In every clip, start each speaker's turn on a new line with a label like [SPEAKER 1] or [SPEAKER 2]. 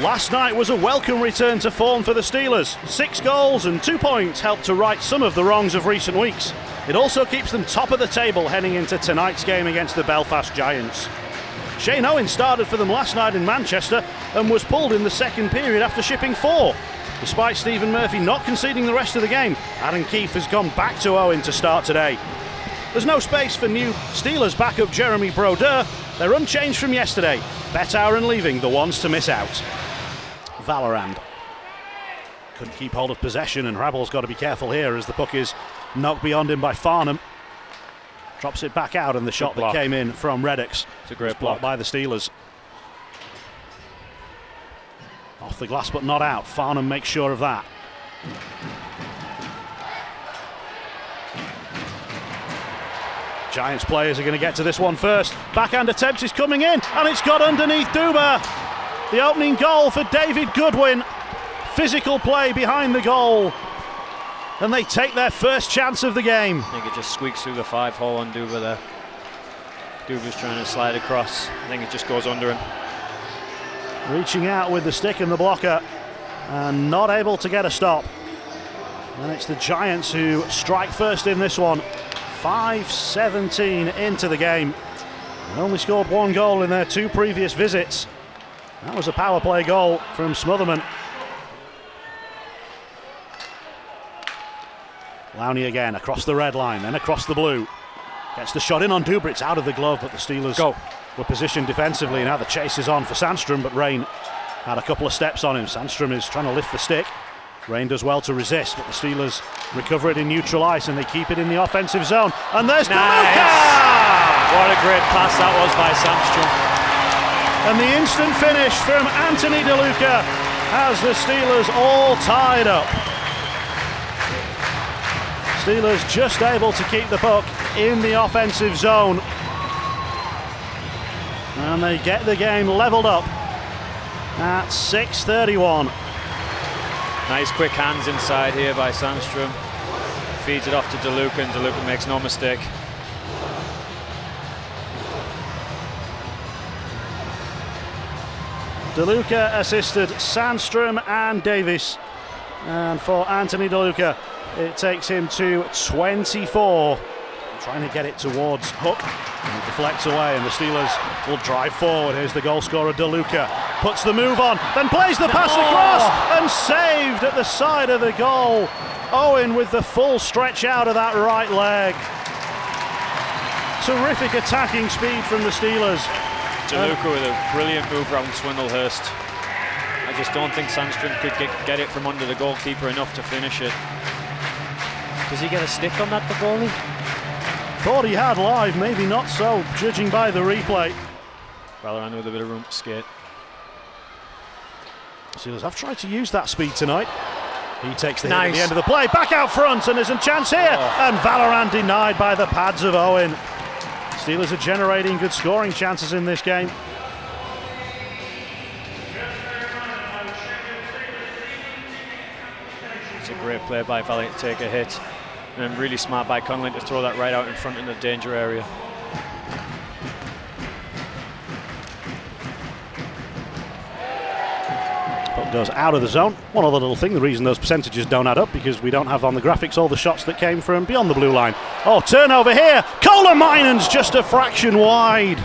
[SPEAKER 1] Last night was a welcome return to form for the Steelers. 6 goals and 2 points helped to right some of the wrongs of recent weeks. It also keeps them top of the table heading into tonight's game against the Belfast Giants. Shane Owen started for them last night in Manchester and was pulled in the second period after shipping 4. Despite Stephen Murphy not conceding the rest of the game, Adam Keefe has gone back to Owen to start today. There's no space for new Steelers backup Jeremy Brodeur. They're unchanged from yesterday. Betauer and Leaving the ones to miss out. Valorand couldn't keep hold of possession, and Rabel's got to be careful here as the puck is knocked beyond him by Farnham. Drops it back out, and the shot that came in from Reddix.
[SPEAKER 2] It's a great block
[SPEAKER 1] by the Steelers. Off the glass but not out. Farnham makes sure of that. Giants players are going to get to this one first. Backhand attempt is coming in, and it's got underneath Duba. The opening goal for David Goodwin. Physical play behind the goal, and they take their first chance of the game.
[SPEAKER 2] I think it just squeaks through the 5-hole on Duba there. Duba's trying to slide across. I think it just goes under him.
[SPEAKER 1] Reaching out with the stick and the blocker, and not able to get a stop. And it's the Giants who strike first in this one. 5:17 into the game. They only scored 1 goal in their 2 previous visits. That was a power play goal from Smotherman. Lowney again across the red line, then across the blue. Gets the shot in on Duba, it's out of the glove, but the Steelers were positioned defensively. Now the chase is on for Sandstrom, but Rain had a couple of steps on him. Sandstrom is trying to lift the stick. Rain does well to resist, but the Steelers recover it in neutral ice and they keep it in the offensive zone. And there's DeLuca!
[SPEAKER 2] What a great pass that was by Sandstrom.
[SPEAKER 1] And the instant finish from Anthony DeLuca has the Steelers all tied up. Steelers just able to keep the puck in the offensive zone. And they get the game levelled up at 6:31.
[SPEAKER 2] Nice quick hands inside here by Sandstrom. Feeds it off to DeLuca, and DeLuca makes no mistake.
[SPEAKER 1] DeLuca assisted Sandstrom and Davis. And for Anthony DeLuca, it takes him to 24. Trying to get it towards Hook. And it deflects away, and the Steelers will drive forward. Here's the goal scorer, DeLuca. Puts the move on, then plays the pass across, and saved at the side of the goal. Owen with the full stretch out of that right leg. Terrific attacking speed from the Steelers.
[SPEAKER 2] DeLuca with a brilliant move around Swindlehurst. I just don't think Sandstrom could get it from under the goalkeeper enough to finish it. Does he get a stick on that, the goalie?
[SPEAKER 1] Thought he had live, maybe not so, judging by the replay.
[SPEAKER 2] Valorant with a bit of room to skate.
[SPEAKER 1] Steelers have tried to use that speed tonight. He takes the hit at the end of the play, back out front, and there's a chance here. And Valorant denied by the pads of Owen. Steelers are generating good scoring chances in this game.
[SPEAKER 2] It's a great play by Valley to take a hit, and really smart by Conlon to throw that right out in front in the danger area.
[SPEAKER 1] Puck goes out of the zone. One other little thing, the reason those percentages don't add up, because we don't have on the graphics all the shots that came from beyond the blue line. Oh, turnover here. Kohler-Minen's just a fraction wide.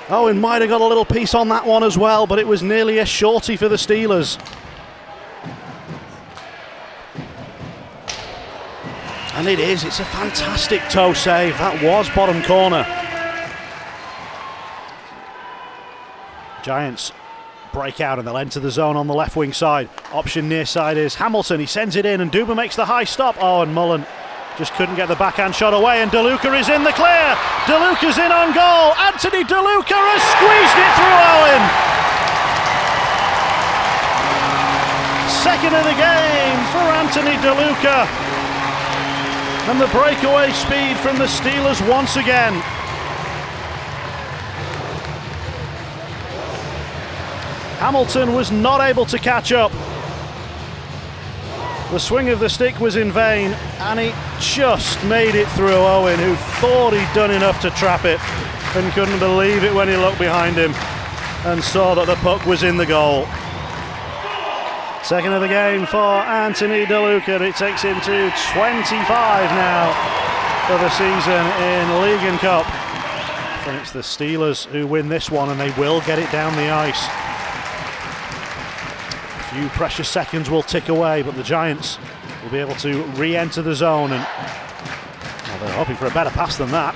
[SPEAKER 1] Owen might have got a little piece on that one as well, but it was nearly a shorty for the Steelers. And it is, it's a fantastic toe save. That was bottom corner. Giants break out and they'll enter the zone on the left wing side. Option near side is Hamilton. He sends it in and Duba makes the high stop. Oh, and Mullen just couldn't get the backhand shot away, and DeLuca is in the clear. DeLuca's in on goal. Anthony DeLuca has squeezed it through Owen. Second of the game for Anthony DeLuca. And the breakaway speed from the Steelers once again. Hamilton was not able to catch up. The swing of the stick was in vain, and he just made it through Owen, who thought he'd done enough to trap it and couldn't believe it when he looked behind him. and saw that the puck was in the goal. Second of the game for Anthony DeLuca. It takes him to 25 now for the season in League and Cup. I think it's the Steelers who win this one, and they will get it down the ice. A few precious seconds will tick away, but the Giants will be able to re-enter the zone, and they're hoping for a better pass than that.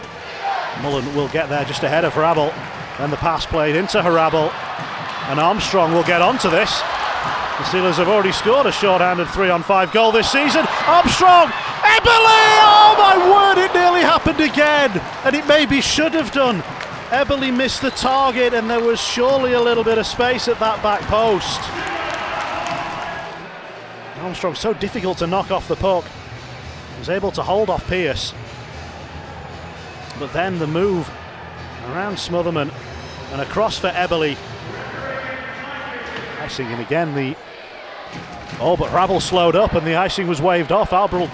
[SPEAKER 1] Mullen will get there just ahead of Hrabal. Then the pass played into Hrabal, and Armstrong will get onto this. The Steelers have already scored a short-handed 3-on-5 goal this season. Armstrong! Eberle! Oh my word, it nearly happened again! And it maybe should have done. Eberle missed the target, and there was surely a little bit of space at that back post. Armstrong, so difficult to knock off the puck. He was able to hold off Pierce. But then the move around Smotherman and across for Eberle. Icing, and again but Hrabal slowed up and the icing was waved off. Albrell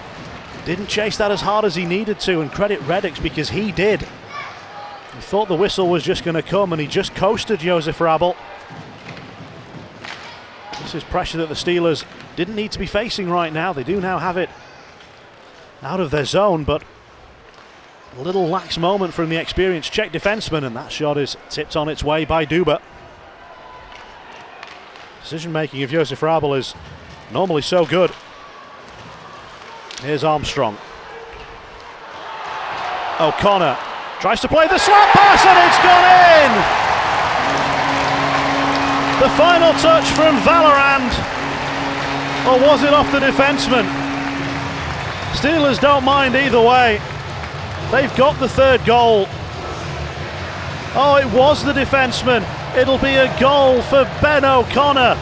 [SPEAKER 1] didn't chase that as hard as he needed to, and credit Reddix because he did. He thought the whistle was just going to come and he just coasted Josef Hrabal. This is pressure that the Steelers didn't need to be facing right now. They do now have it out of their zone, but a little lax moment from the experienced Czech defenseman, and that shot is tipped on its way by Duba. Decision making of Josef Hrabal is normally so good. Here's Armstrong. O'Connor tries to play the slap pass, and it's gone in! The final touch from Valorand. Or was it off the defenseman? Steelers don't mind either way. They've got the third goal. Oh, it was the defenseman. It'll be a goal for Ben O'Connor.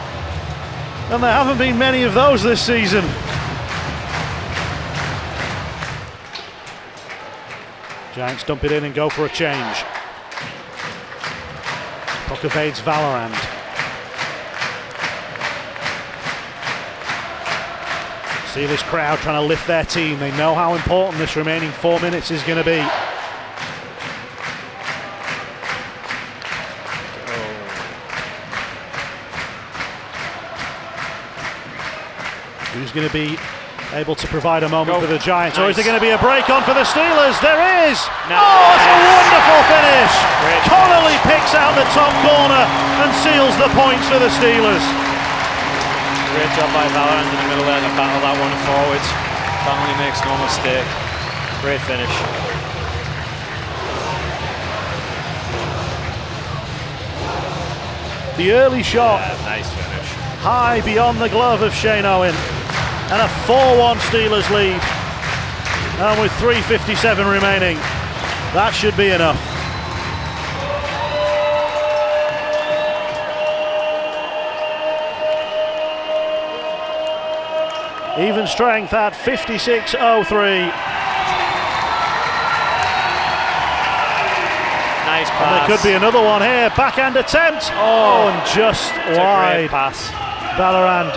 [SPEAKER 1] And there haven't been many of those this season. Giants dump it in and go for a change. Puck evades Valorand. Steelers crowd trying to lift their team. They know how important this remaining 4 minutes is going to be. Who's going to be able to provide a moment for the Giants? Nice. Or is there going to be a break on for the Steelers? There is! Nice. Oh, it's a wonderful finish! Connolly picks out the top corner and seals the points for the Steelers.
[SPEAKER 2] Great job by Valorant in the middle there to battle that one forward. Connolly makes no mistake. Great finish.
[SPEAKER 1] The early shot.
[SPEAKER 2] Yeah, nice finish.
[SPEAKER 1] High beyond the glove of Shane Owen. And a 4-1 Steelers lead. And with 3:57 remaining, that should be enough. Even strength at 56:03.
[SPEAKER 2] Nice pass.
[SPEAKER 1] And there could be another one here. Backhand attempt. Oh, and just wide.
[SPEAKER 2] Pass.
[SPEAKER 1] Valorand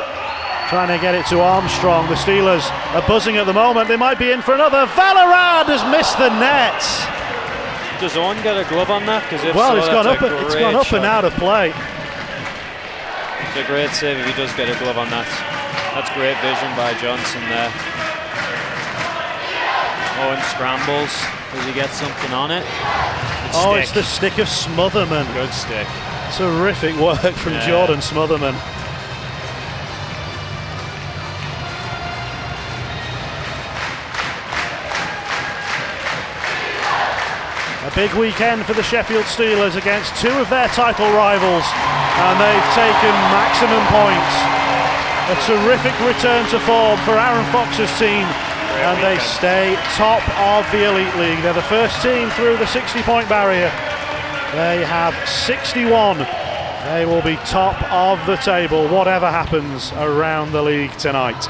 [SPEAKER 1] trying to get it to Armstrong. The Steelers are buzzing at the moment. They might be in for another. Valorand has missed the net.
[SPEAKER 2] Does Owen get a glove on that? Because
[SPEAKER 1] well, it's gone up and out of play.
[SPEAKER 2] It's a great save if he does get a glove on that. That's great vision by Johnson there. Owen scrambles. Does he get something on it?
[SPEAKER 1] It's the stick of Smotherman.
[SPEAKER 2] Good stick.
[SPEAKER 1] Terrific work from Jordan Smotherman. A big weekend for the Sheffield Steelers against two of their title rivals, and they've taken maximum points. A terrific return to form for Aaron Fox's team, and they stay top of the Elite League. They're the first team through the 60-point barrier. They have 61. They will be top of the table, whatever happens around the league tonight.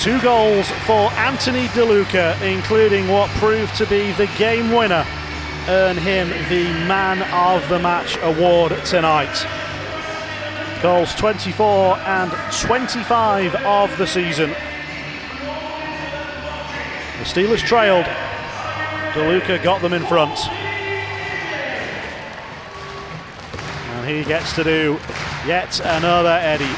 [SPEAKER 1] Two goals for Anthony DeLuca, including what proved to be the game winner, earn him the Man of the Match award tonight. Goals 24 and 25 of the season. The Steelers trailed DeLuca got them in front. And he gets to do yet another Eddie.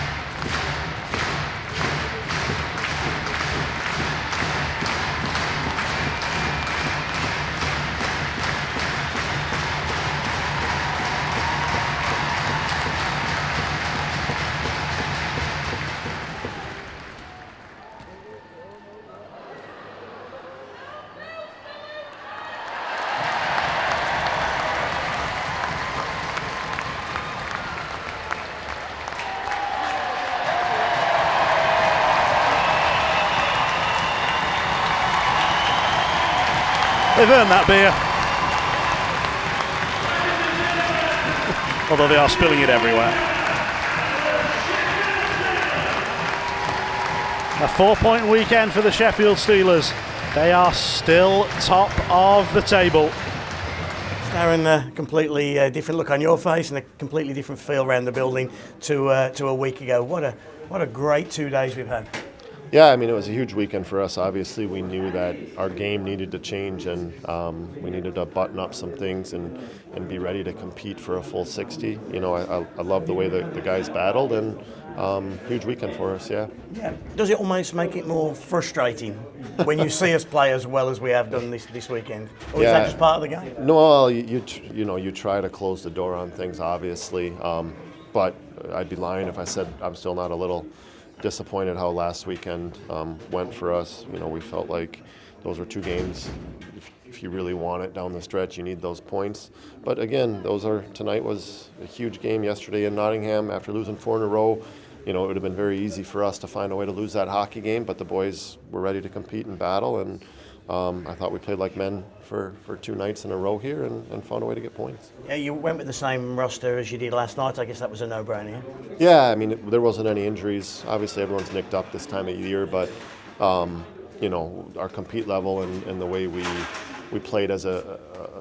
[SPEAKER 1] They've earned that beer. Although they are spilling it everywhere. A 4-point weekend for the Sheffield Steelers. They are still top of the table.
[SPEAKER 3] Darren, a completely different look on your face and a completely different feel around the building to a week ago. What a great 2 days we've had.
[SPEAKER 4] Yeah, I mean, it was a huge weekend for us. Obviously, we knew that our game needed to change, and we needed to button up some things and be ready to compete for a full 60. You know, I love the way the guys battled, and huge weekend for us, yeah.
[SPEAKER 3] Yeah. Does it almost make it more frustrating when you see us play as well as we have done this weekend? Or is that just part of the game?
[SPEAKER 4] No, well, you try to close the door on things, obviously, but I'd be lying if I said I'm still not a little disappointed how last weekend went for us. You know, we felt like those were two games. If you really want it down the stretch, you need those points. But again, tonight was a huge game yesterday in Nottingham after losing 4 in a row. You know, it would have been very easy for us to find a way to lose that hockey game, but the boys were ready to compete and battle, and I thought we played like men for 2 nights in a row here and found a way to get points.
[SPEAKER 3] Yeah, you went with the same roster as you did last night. I guess that was a no-brainer.
[SPEAKER 4] Yeah, I mean, there wasn't any injuries. Obviously, everyone's nicked up this time of year, but you know, our compete level and the way we played as a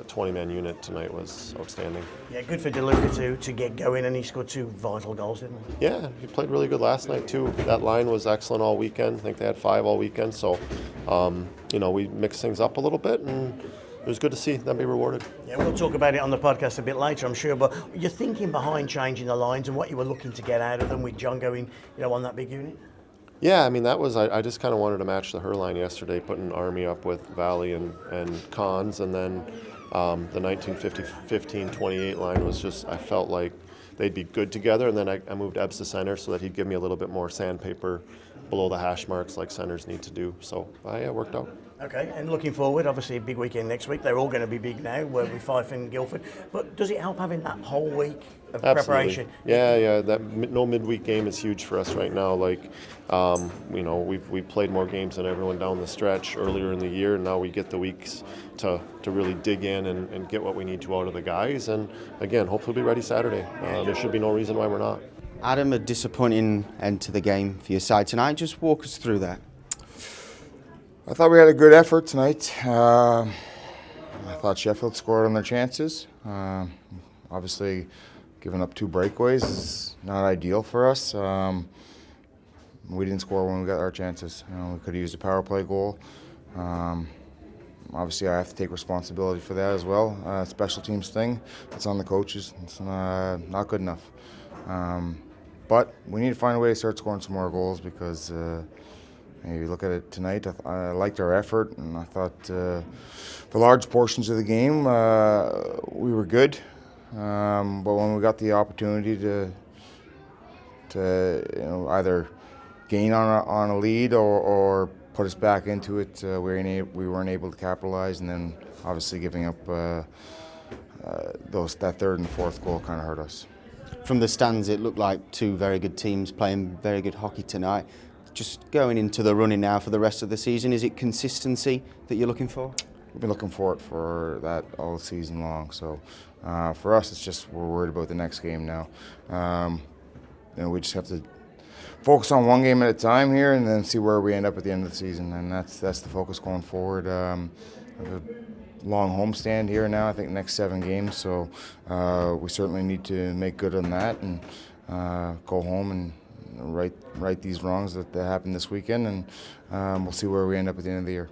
[SPEAKER 4] 20-man unit tonight was outstanding.
[SPEAKER 3] Yeah, good for DeLuca to get going, and he scored 2 vital goals, didn't he?
[SPEAKER 4] Yeah, he played really good last night too. That line was excellent all weekend. I think they had 5 all weekend, so you know, we mixed things up a little bit, and it was good to see them be rewarded.
[SPEAKER 3] Yeah, we'll talk about it on the podcast a bit later, I'm sure, but you're thinking behind changing the lines and what you were looking to get out of them with John going, you know, on that big unit?
[SPEAKER 4] Yeah, I mean, that was, I just kind of wanted to match the her line yesterday, putting Army up with Valley and Cons, and then the 1915-28 line was just, I felt like they'd be good together, and then I moved Ebbs to center so that he'd give me a little bit more sandpaper below the hash marks like centers need to do. So, yeah, it worked out.
[SPEAKER 3] Okay, and looking forward, obviously a big weekend next week. They're all going to be big now, with Fife and Guildford. But does it help having that whole week of preparation?
[SPEAKER 4] Yeah. That no midweek game is huge for us right now. Like, you know, we've played more games than everyone down the stretch earlier in the year, and now we get the weeks to really dig in and get what we need to out of the guys. And again, hopefully we'll be ready Saturday. There should be no reason why we're not.
[SPEAKER 5] Adam, a disappointing end to the game for your side tonight. Just walk us through that.
[SPEAKER 6] I thought we had a good effort tonight. I thought Sheffield scored on their chances. Obviously, giving up 2 breakaways is not ideal for us. We didn't score when we got our chances. You know, we could have used a power play goal. Obviously, I have to take responsibility for that as well. Special teams thing, it's on the coaches. It's not good enough. But we need to find a way to start scoring some more goals because you look at it tonight, I liked our effort, and I thought for large portions of the game we were good. But when we got the opportunity to you know, either gain on a lead or put us back into it, we weren't able to capitalize, and then obviously giving up that 3rd and 4th goal kind of hurt us.
[SPEAKER 5] From the stands, it looked like 2 very good teams playing very good hockey tonight. Just going into the running now for the rest of the season, is it consistency that you're looking for?
[SPEAKER 6] We've been looking for it for that all season long. So for us, it's just we're worried about the next game now. You know, we just have to focus on one game at a time here, and then see where we end up at the end of the season. And that's the focus going forward. We have a long homestand here now. I think next 7 games. So we certainly need to make good on that and go home and right these wrongs that happened this weekend, and we'll see where we end up at the end of the year.